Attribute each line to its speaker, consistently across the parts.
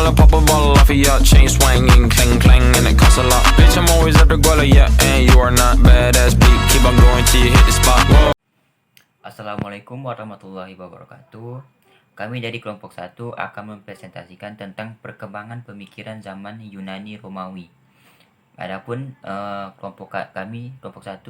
Speaker 1: I'll pop a bottle off of ya. Chain swinging, clang clang, and it costs a lot. Bitch, I'm always at the guala, yeah, and you are not badass beat. Keep on going till you hit the spot. Whoa.
Speaker 2: Assalamualaikum warahmatullahi wabarakatuh. Kami dari kelompok 1 akan mempresentasikan tentang perkembangan pemikiran zaman Yunani Romawi. Adapun kelompok 1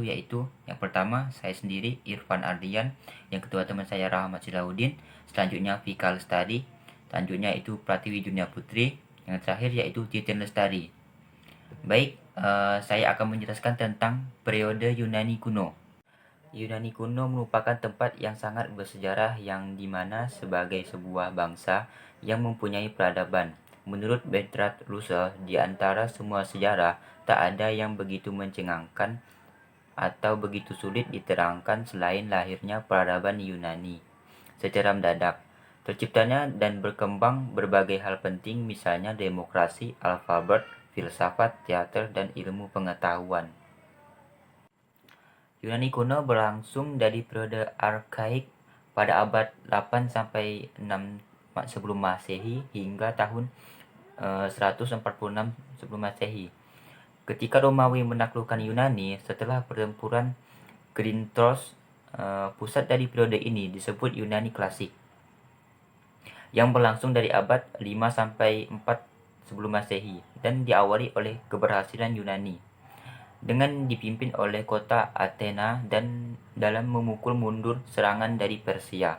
Speaker 2: yaitu yang pertama saya sendiri Irfan Ardian, yang kedua teman saya Rahmat Silahuddin, selanjutnya Vika Lestari, selanjutnya itu Pratiwi Junia Putri, yang terakhir yaitu Titin Lestari. Baik, saya akan menjelaskan tentang periode Yunani kuno. Yunani kuno merupakan tempat yang sangat bersejarah yang dimana sebagai sebuah bangsa yang mempunyai peradaban. Menurut Bertrand Russell, di antara semua sejarah, tak ada yang begitu mencengangkan atau begitu sulit diterangkan selain lahirnya peradaban Yunani secara mendadak. Terciptanya dan berkembang berbagai hal penting, misalnya demokrasi, alfabet, filsafat, teater, dan ilmu pengetahuan. Yunani kuno berlangsung dari periode arkaik pada abad 8 sampai 6 sebelum Masehi hingga tahun 146 sebelum Masehi. Ketika Romawi menaklukkan Yunani setelah pertempuran Grinthos, pusat dari periode ini disebut Yunani klasik, yang berlangsung dari abad 5 sampai 4 sebelum Masehi dan diawali oleh keberhasilan Yunani dengan dipimpin oleh kota Athena dan dalam memukul mundur serangan dari Persia.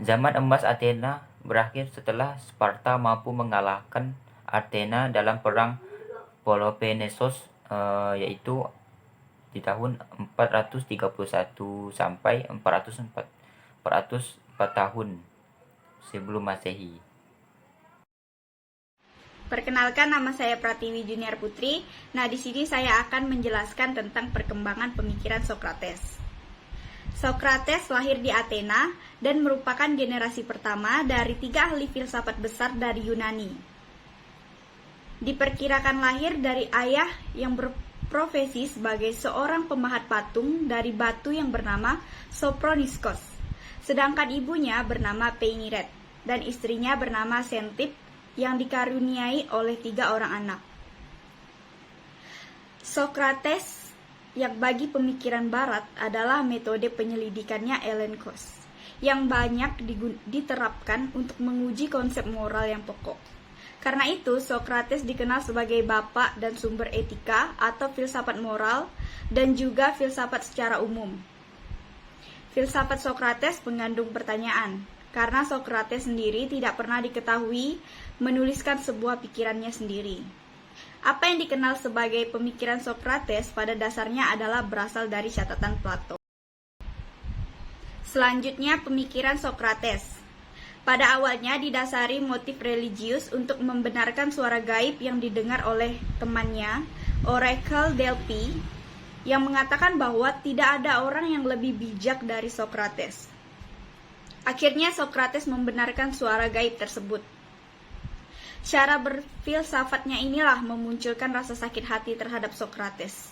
Speaker 2: Zaman emas Athena berakhir setelah Sparta mampu mengalahkan Athena dalam perang Peloponnesos, yaitu di tahun 431 sampai 404 tahun sebelum Masehi.
Speaker 3: Perkenalkan, nama saya Pratiwi Junia Putri. Nah, di sini saya akan menjelaskan tentang perkembangan pemikiran Sokrates. Sokrates lahir di Athena dan merupakan generasi pertama dari 3 ahli filsafat besar dari Yunani. Diperkirakan lahir dari ayah yang berprofesi sebagai seorang pemahat patung dari batu yang bernama Sophroniscos, sedangkan ibunya bernama Peiniret dan istrinya bernama Xanthippe, yang dikaruniai oleh 3 orang anak. Sokrates yang bagi pemikiran barat adalah metode penyelidikannya Elenkos, yang banyak diterapkan untuk menguji konsep moral yang pokok. Karena itu, Sokrates dikenal sebagai bapak dan sumber etika atau filsafat moral dan juga filsafat secara umum. Filsafat Sokrates mengandung pertanyaan, karena Sokrates sendiri tidak pernah diketahui menuliskan sebuah pikirannya sendiri. Apa yang dikenal sebagai pemikiran Sokrates pada dasarnya adalah berasal dari catatan Plato. Selanjutnya, pemikiran Sokrates. Pada awalnya didasari motif religius untuk membenarkan suara gaib yang didengar oleh temannya, Oracle Delphi, yang mengatakan bahwa tidak ada orang yang lebih bijak dari Sokrates. Akhirnya Sokrates membenarkan suara gaib tersebut. Cara berfilsafatnya inilah memunculkan rasa sakit hati terhadap Sokrates,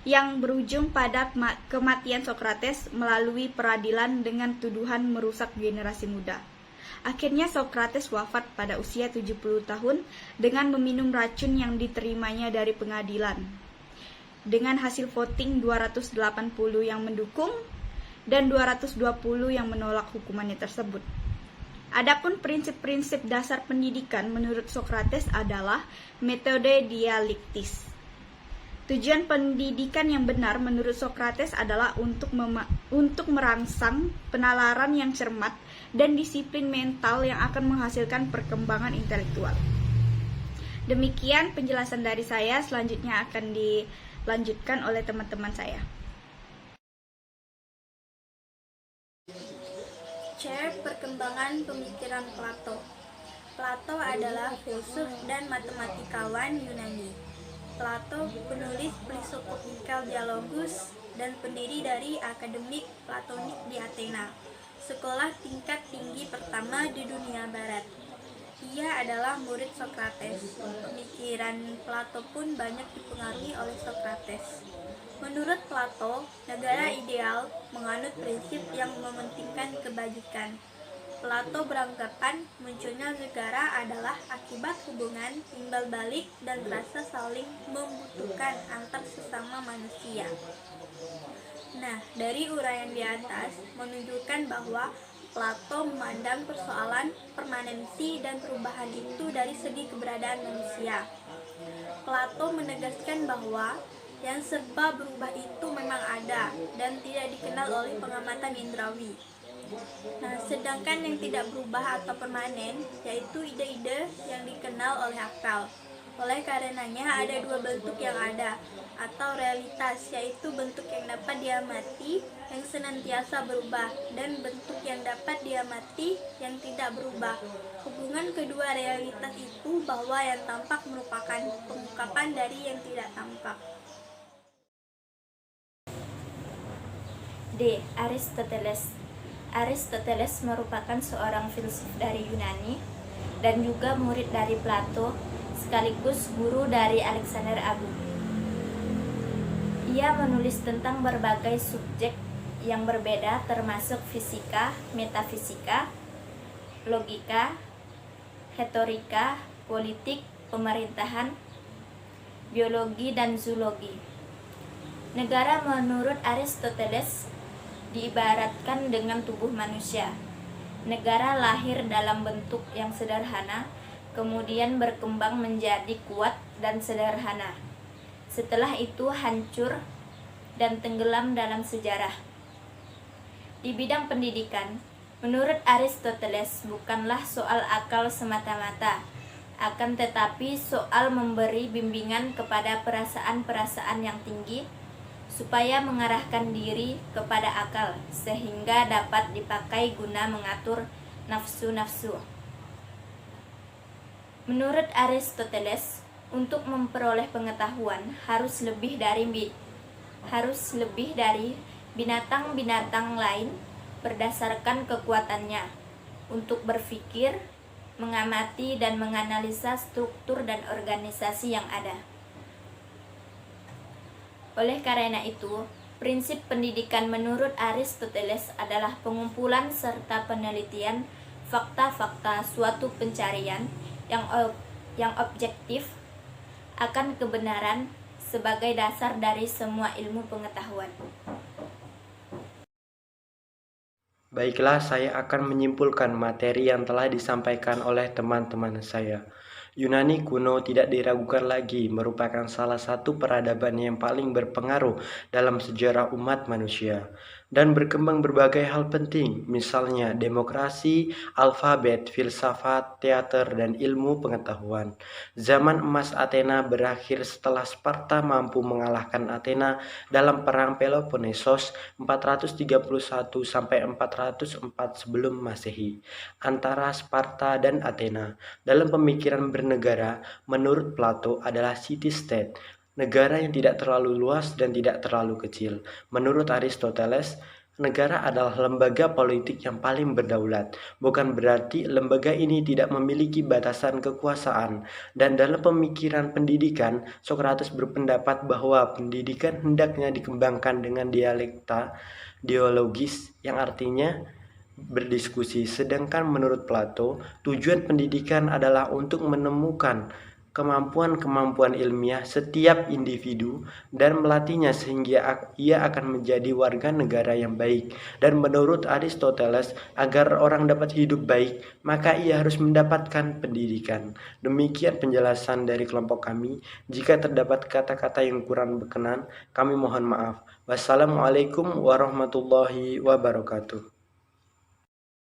Speaker 3: yang berujung pada kematian Sokrates melalui peradilan dengan tuduhan merusak generasi muda. Akhirnya Sokrates wafat pada usia 70 tahun dengan meminum racun yang diterimanya dari pengadilan, dengan hasil voting 280 yang mendukung dan 220 yang menolak hukumannya tersebut. Adapun prinsip-prinsip dasar pendidikan menurut Sokrates adalah metode dialektis. Tujuan pendidikan yang benar menurut Sokrates adalah untuk merangsang penalaran yang cermat dan disiplin mental yang akan menghasilkan perkembangan intelektual. Demikian penjelasan dari saya, selanjutnya akan dilanjutkan oleh teman-teman saya.
Speaker 4: Perkembangan pemikiran Plato. Plato adalah filsuf dan matematikawan Yunani. Plato penulis Philosophical Dialogus dan pendiri dari Akademik Platonik di Athena, sekolah tingkat tinggi pertama di dunia barat. Ia adalah murid Sokrates. Pemikiran Plato pun banyak dipengaruhi oleh Sokrates. Menurut Plato, negara ideal menganut prinsip yang mementingkan kebajikan. Plato beranggapan munculnya negara adalah akibat hubungan timbal balik dan rasa saling membutuhkan antar sesama manusia. Nah, dari uraian di atas menunjukkan bahwa Plato memandang persoalan permanensi dan perubahan itu dari segi keberadaan manusia. Plato menegaskan bahwa yang serba berubah itu memang ada dan tidak dikenal oleh pengamatan indrawi. Nah, sedangkan yang tidak berubah atau permanen yaitu ide-ide yang dikenal oleh akal. Oleh karenanya ada dua bentuk yang ada atau realitas, yaitu bentuk yang dapat diamati yang senantiasa berubah dan bentuk yang dapat diamati yang tidak berubah. Hubungan kedua realitas itu bahwa yang tampak merupakan pengungkapan dari yang tidak tampak.
Speaker 3: D. Aristoteles. Aristoteles merupakan seorang filsuf dari Yunani dan juga murid dari Plato, sekaligus guru dari Alexander Agung. Ia menulis tentang berbagai subjek yang berbeda termasuk fisika, metafisika, logika, retorika, politik, pemerintahan, biologi, dan zoologi. Negara menurut Aristoteles diibaratkan dengan tubuh manusia. Negara lahir dalam bentuk yang sederhana, kemudian berkembang menjadi kuat dan sederhana. Setelah itu hancur dan tenggelam dalam sejarah. Di bidang pendidikan, menurut Aristoteles bukanlah soal akal semata-mata, akan tetapi soal memberi bimbingan kepada perasaan-perasaan yang tinggi, supaya mengarahkan diri kepada akal, sehingga dapat dipakai guna mengatur nafsu-nafsu. Menurut Aristoteles, untuk memperoleh pengetahuan harus lebih dari binatang-binatang lain berdasarkan kekuatannya untuk berpikir, mengamati dan menganalisa struktur dan organisasi yang ada. Oleh karena itu, prinsip pendidikan menurut Aristoteles adalah pengumpulan serta penelitian fakta-fakta suatu pencarian yang objektif akan kebenaran sebagai dasar dari semua ilmu pengetahuan.
Speaker 5: Baiklah, saya akan menyimpulkan materi yang telah disampaikan oleh teman-teman saya. Yunani kuno tidak diragukan lagi merupakan salah satu peradaban yang paling berpengaruh dalam sejarah umat manusia dan berkembang berbagai hal penting, misalnya demokrasi, alfabet, filsafat, teater, dan ilmu pengetahuan. Zaman emas Athena berakhir setelah Sparta mampu mengalahkan Athena dalam perang Peloponnesos 431 sampai 404 sebelum Masehi antara Sparta dan Athena. Dalam pemikiran bernegara, menurut Plato adalah city-state, negara yang tidak terlalu luas dan tidak terlalu kecil. Menurut Aristoteles, negara adalah lembaga politik yang paling berdaulat. Bukan berarti lembaga ini tidak memiliki batasan kekuasaan. Dan dalam pemikiran pendidikan, Socrates berpendapat bahwa pendidikan hendaknya dikembangkan dengan dialogis, yang artinya berdiskusi. Sedangkan menurut Plato, tujuan pendidikan adalah untuk menemukan kemampuan-kemampuan ilmiah setiap individu dan melatihnya sehingga ia akan menjadi warga negara yang baik. Dan menurut Aristoteles, agar orang dapat hidup baik, maka ia harus mendapatkan pendidikan. Demikian penjelasan dari kelompok kami. Jika terdapat kata-kata yang kurang berkenan, kami mohon maaf. Wassalamualaikum warahmatullahi wabarakatuh.